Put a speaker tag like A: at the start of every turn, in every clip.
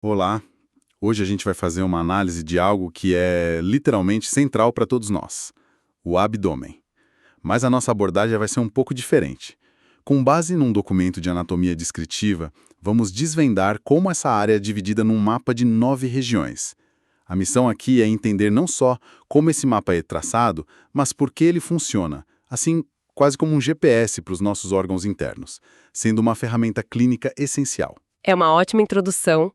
A: Olá, hoje a gente vai fazer uma análise de algo que é literalmente central para todos nós, o abdômen. Mas a nossa abordagem vai ser um pouco diferente. Com base num documento de anatomia descritiva, vamos desvendar como essa área é dividida num mapa de 9 regiões. A missão aqui é entender não só como esse mapa é traçado, mas por que ele funciona, assim, quase como um GPS para os nossos órgãos internos, sendo uma ferramenta clínica essencial.
B: É uma ótima introdução,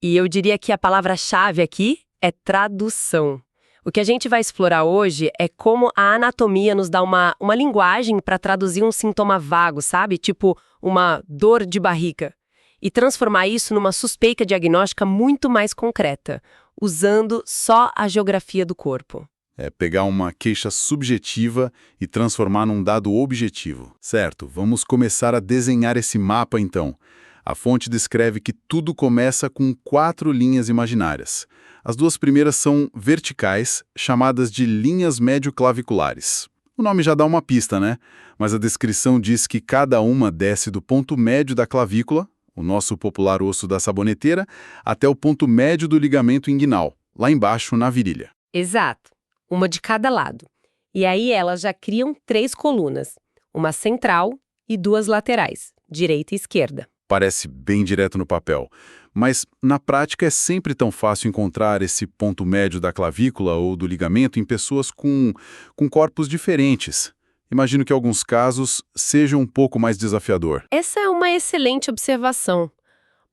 B: e eu diria que a palavra-chave aqui é tradução. O que a gente vai explorar hoje é como a anatomia nos dá uma linguagem para traduzir um sintoma vago, sabe? Tipo uma dor de barriga. E transformar isso numa suspeita diagnóstica muito mais concreta, usando só a geografia do corpo.
A: É pegar uma queixa subjetiva e transformar num dado objetivo. Certo, vamos começar a desenhar esse mapa então. A fonte descreve que tudo começa com 4 linhas imaginárias. As 2 primeiras são verticais, chamadas de linhas médio-claviculares. O nome já dá uma pista, né? Mas a descrição diz que cada uma desce do ponto médio da clavícula, o nosso popular osso da saboneteira, até o ponto médio do ligamento inguinal, lá embaixo na virilha.
B: Exato, uma de cada lado. E aí elas já criam 3 colunas, uma central e 2 laterais, direita e esquerda.
A: Parece bem direto no papel, mas na prática é sempre tão fácil encontrar esse ponto médio da clavícula ou do ligamento em pessoas com corpos diferentes. Imagino que em alguns casos seja um pouco mais desafiador.
B: Essa é uma excelente observação,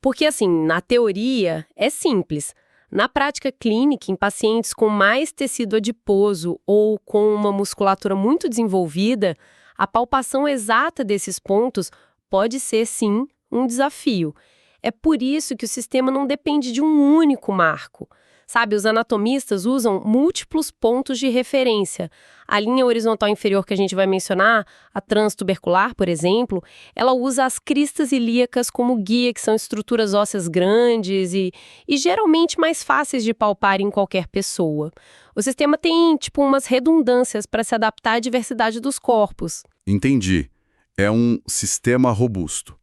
B: porque assim, na teoria é simples. Na prática clínica, em pacientes com mais tecido adiposo ou com uma musculatura muito desenvolvida, a palpação exata desses pontos pode ser, sim, um desafio. É por isso que o sistema não depende de um único marco. Sabe, os anatomistas usam múltiplos pontos de referência. A linha horizontal inferior que a gente vai mencionar, a transtubercular, por exemplo, ela usa as cristas ilíacas como guia, que são estruturas ósseas grandes e geralmente mais fáceis de palpar em qualquer pessoa. O sistema tem, tipo, umas redundâncias para se adaptar à diversidade dos corpos.
A: Entendi. É um sistema robusto.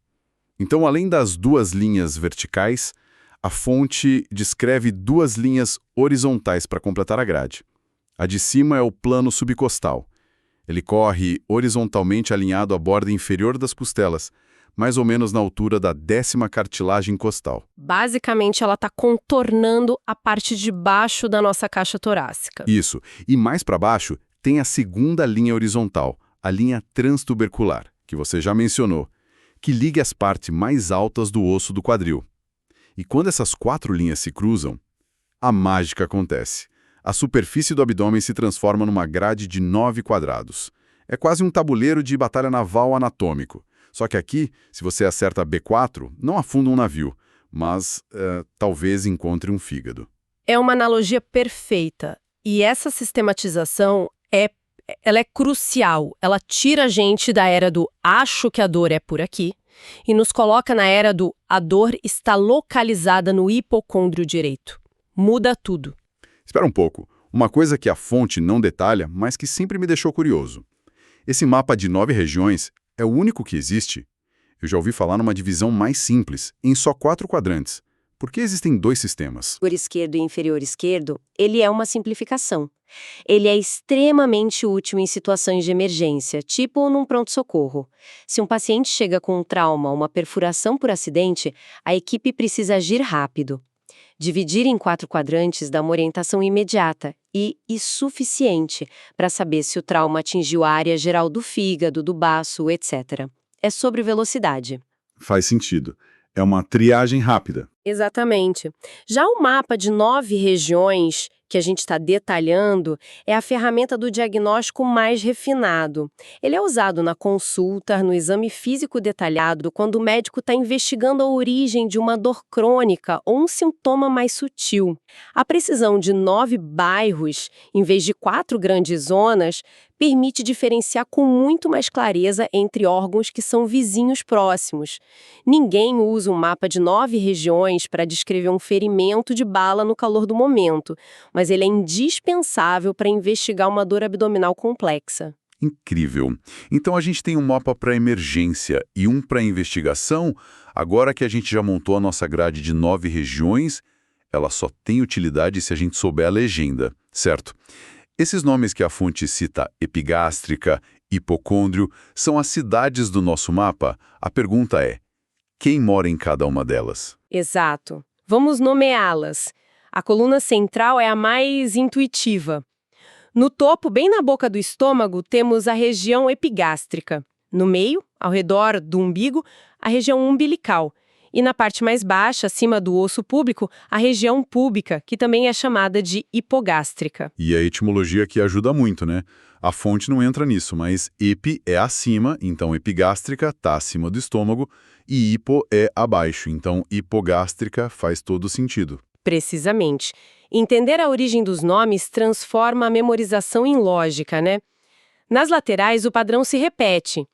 A: Então, além das 2 linhas verticais, a fonte descreve 2 linhas horizontais para completar a grade. A de cima é o plano subcostal. Ele corre horizontalmente alinhado à borda inferior das costelas, mais ou menos na altura da 10ª cartilagem costal.
B: Basicamente, ela está contornando a parte de baixo da nossa caixa torácica.
A: Isso. E mais para baixo tem a 2ª linha horizontal, a linha transtubercular, que você já mencionou, que liga as partes mais altas do osso do quadril. E quando essas 4 linhas se cruzam, a mágica acontece. A superfície do abdômen se transforma numa grade de 9 quadrados. É quase um tabuleiro de batalha naval anatômico. Só que aqui, se você acerta B4, não afunda um navio, mas talvez encontre um fígado.
B: É uma analogia perfeita. E essa sistematização ela é crucial. Ela tira a gente da era do acho que a dor é por aqui e nos coloca na era do a dor está localizada no hipocôndrio direito. Muda tudo.
A: Espera um pouco. Uma coisa que a fonte não detalha, mas que sempre me deixou curioso. Esse mapa de 9 regiões é o único que existe? Eu já ouvi falar numa divisão mais simples, em só 4 quadrantes. Por que existem 2 sistemas?
C: Superior esquerdo e inferior esquerdo, ele é uma simplificação. Ele é extremamente útil em situações de emergência, tipo num pronto-socorro. Se um paciente chega com um trauma ou uma perfuração por acidente, a equipe precisa agir rápido. Dividir em 4 quadrantes dá uma orientação imediata e suficiente para saber se o trauma atingiu a área geral do fígado, do baço, etc. É sobre velocidade.
A: Faz sentido. É uma triagem rápida.
B: Exatamente. Já o mapa de 9 regiões que a gente está detalhando é a ferramenta do diagnóstico mais refinado. Ele é usado na consulta, no exame físico detalhado, quando o médico está investigando a origem de uma dor crônica ou um sintoma mais sutil. A precisão de 9 bairros, em vez de 4 grandes zonas, permite diferenciar com muito mais clareza entre órgãos que são vizinhos próximos. Ninguém usa um mapa de 9 regiões para descrever um ferimento de bala no calor do momento, mas ele é indispensável para investigar uma dor abdominal complexa.
A: Incrível. Então a gente tem um mapa para emergência e um para investigação. Agora que a gente já montou a nossa grade de 9 regiões, ela só tem utilidade se a gente souber a legenda, certo? Esses nomes que a fonte cita, epigástrica, hipocôndrio, são as cidades do nosso mapa. A pergunta é, quem mora em cada uma delas?
B: Exato. Vamos nomeá-las. A coluna central é a mais intuitiva. No topo, bem na boca do estômago, temos a região epigástrica. No meio, ao redor do umbigo, a região umbilical. E na parte mais baixa, acima do osso púbico, a região púbica, que também é chamada de hipogástrica.
A: E a etimologia aqui ajuda muito, né? A fonte não entra nisso, mas epi é acima, então epigástrica está acima do estômago, e hipo é abaixo, então hipogástrica faz todo sentido.
B: Precisamente. Entender a origem dos nomes transforma a memorização em lógica, né? Nas laterais, o padrão se repete.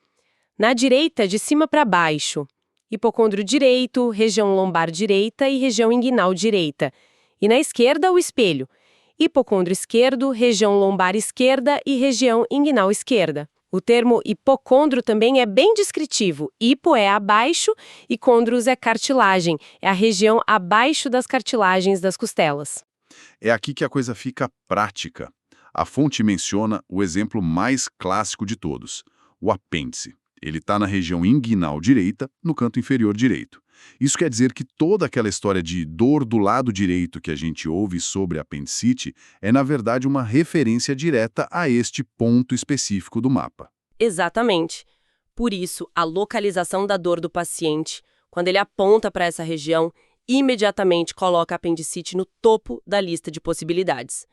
B: Na direita, de cima para baixo. Hipocôndrio direito, região lombar direita e região inguinal direita. E na esquerda, o espelho. Hipocôndrio esquerdo, região lombar esquerda e região inguinal esquerda. O termo hipocôndrio também é bem descritivo. Hipo é abaixo e côndrios é cartilagem. É a região abaixo das cartilagens das costelas.
A: É aqui que a coisa fica prática. A fonte menciona o exemplo mais clássico de todos, o apêndice. Ele está na região inguinal direita, no canto inferior direito. Isso quer dizer que toda aquela história de dor do lado direito que a gente ouve sobre apendicite é, na verdade, uma referência direta a este ponto específico do mapa.
B: Exatamente. Por isso, a localização da dor do paciente, quando ele aponta para essa região, imediatamente coloca a apendicite no topo da lista de possibilidades.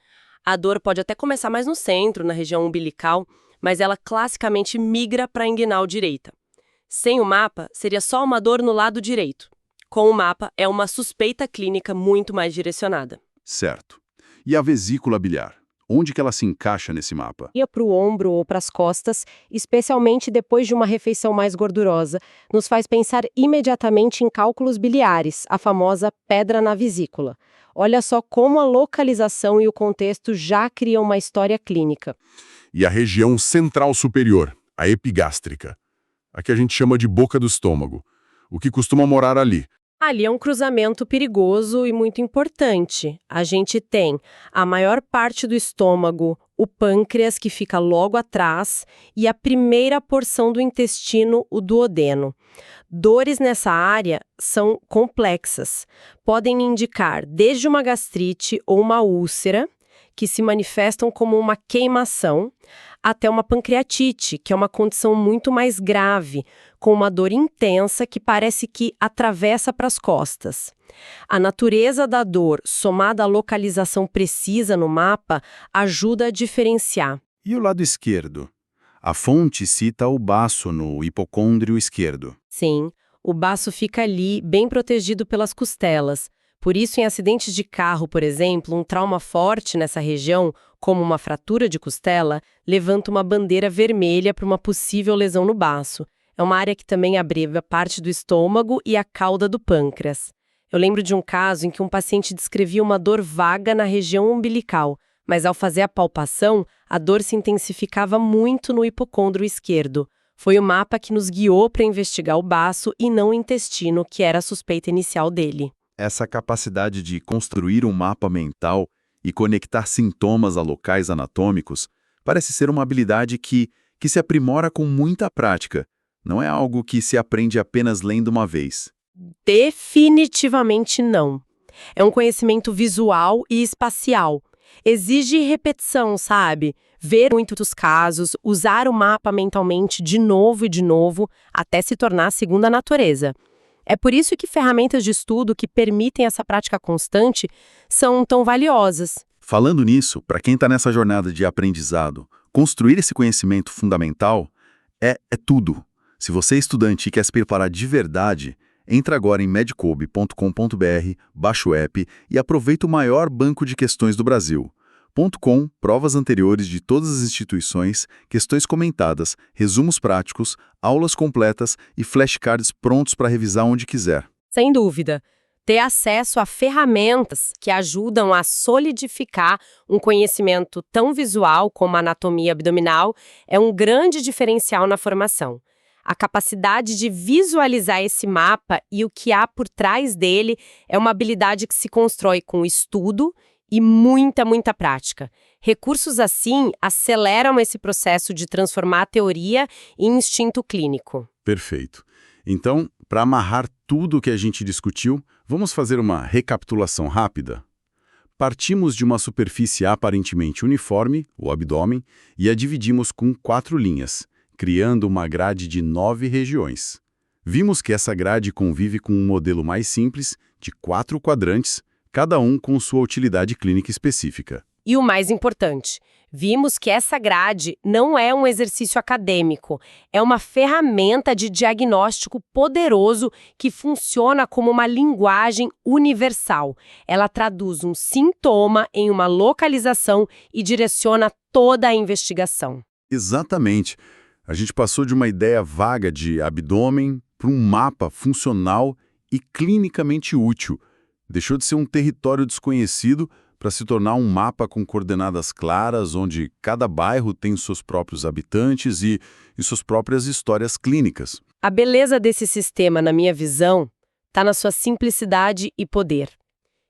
B: A dor pode até começar mais no centro, na região umbilical, mas ela classicamente migra para a inguinal direita. Sem o mapa, seria só uma dor no lado direito. Com o mapa, é uma suspeita clínica muito mais direcionada.
A: Certo. E a vesícula biliar? Onde que ela se encaixa nesse mapa?
C: Ia para o ombro ou para as costas, especialmente depois de uma refeição mais gordurosa, nos faz pensar imediatamente em cálculos biliares, a famosa pedra na vesícula. Olha só como a localização e o contexto já criam uma história clínica.
D: E a região central superior, a epigástrica, a que a gente chama de boca do estômago, o que costuma morar ali.
B: Ali é um cruzamento perigoso e muito importante. A gente tem a maior parte do estômago, o pâncreas, que fica logo atrás, e a primeira porção do intestino, o duodeno. Dores nessa área são complexas. Podem indicar desde uma gastrite ou uma úlcera, que se manifestam como uma queimação, até uma pancreatite, que é uma condição muito mais grave, com uma dor intensa que parece que atravessa para as costas. A natureza da dor, somada à localização precisa no mapa, ajuda a diferenciar.
A: E o lado esquerdo? A fonte cita o baço no hipocôndrio esquerdo.
B: Sim, o baço fica ali, bem protegido pelas costelas. Por isso, em acidentes de carro, por exemplo, um trauma forte nessa região, como uma fratura de costela, levanta uma bandeira vermelha para uma possível lesão no baço. É uma área que também abreva parte do estômago e a cauda do pâncreas. Eu lembro de um caso em que um paciente descrevia uma dor vaga na região umbilical, mas ao fazer a palpação, a dor se intensificava muito no hipocôndrio esquerdo. Foi o mapa que nos guiou para investigar o baço e não o intestino, que era a suspeita inicial dele.
A: Essa capacidade de construir um mapa mental e conectar sintomas a locais anatômicos parece ser uma habilidade que se aprimora com muita prática. Não é algo que se aprende apenas lendo uma vez.
B: Definitivamente não. É um conhecimento visual e espacial. Exige repetição, sabe? Ver muitos casos, usar o mapa mentalmente de novo e de novo, até se tornar segunda natureza. É por isso que ferramentas de estudo que permitem essa prática constante são tão valiosas.
A: Falando nisso, para quem está nessa jornada de aprendizado, construir esse conhecimento fundamental é tudo. Se você é estudante e quer se preparar de verdade, entra agora em medcob.com.br, baixa o app e aproveita o maior banco de questões do Brasil. .com, provas anteriores de todas as instituições, questões comentadas, resumos práticos, aulas completas e flashcards prontos para revisar onde quiser.
B: Sem dúvida. Ter acesso a ferramentas que ajudam a solidificar um conhecimento tão visual como a anatomia abdominal é um grande diferencial na formação. A capacidade de visualizar esse mapa e o que há por trás dele é uma habilidade que se constrói com estudo e muita prática. Recursos assim aceleram esse processo de transformar a teoria em instinto clínico.
A: Perfeito. Então, para amarrar tudo o que a gente discutiu, vamos fazer uma recapitulação rápida? Partimos de uma superfície aparentemente uniforme, o abdômen, e a dividimos com 4 linhas, criando uma grade de 9 regiões. Vimos que essa grade convive com um modelo mais simples, de 4 quadrantes, cada um com sua utilidade clínica específica.
B: E o mais importante, vimos que essa grade não é um exercício acadêmico, é uma ferramenta de diagnóstico poderoso que funciona como uma linguagem universal. Ela traduz um sintoma em uma localização e direciona toda a investigação.
A: Exatamente. A gente passou de uma ideia vaga de abdômen para um mapa funcional e clinicamente útil. Deixou de ser um território desconhecido para se tornar um mapa com coordenadas claras, onde cada bairro tem seus próprios habitantes e suas próprias histórias clínicas.
B: A beleza desse sistema, na minha visão, está na sua simplicidade e poder.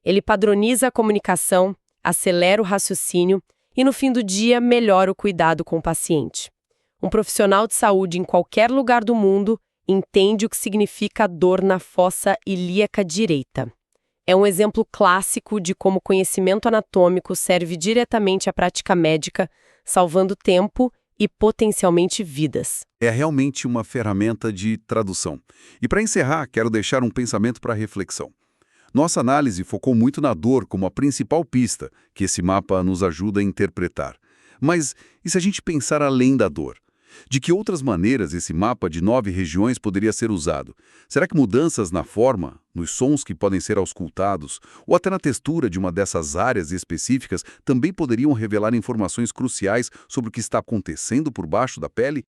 B: Ele padroniza a comunicação, acelera o raciocínio e, no fim do dia, melhora o cuidado com o paciente. Um profissional de saúde em qualquer lugar do mundo entende o que significa dor na fossa ilíaca direita. É um exemplo clássico de como o conhecimento anatômico serve diretamente à prática médica, salvando tempo e potencialmente vidas.
A: É realmente uma ferramenta de tradução. E para encerrar, quero deixar um pensamento para reflexão. Nossa análise focou muito na dor como a principal pista que esse mapa nos ajuda a interpretar. Mas e se a gente pensar além da dor? De que outras maneiras esse mapa de 9 regiões poderia ser usado? Será que mudanças na forma, nos sons que podem ser auscultados, ou até na textura de uma dessas áreas específicas também poderiam revelar informações cruciais sobre o que está acontecendo por baixo da pele?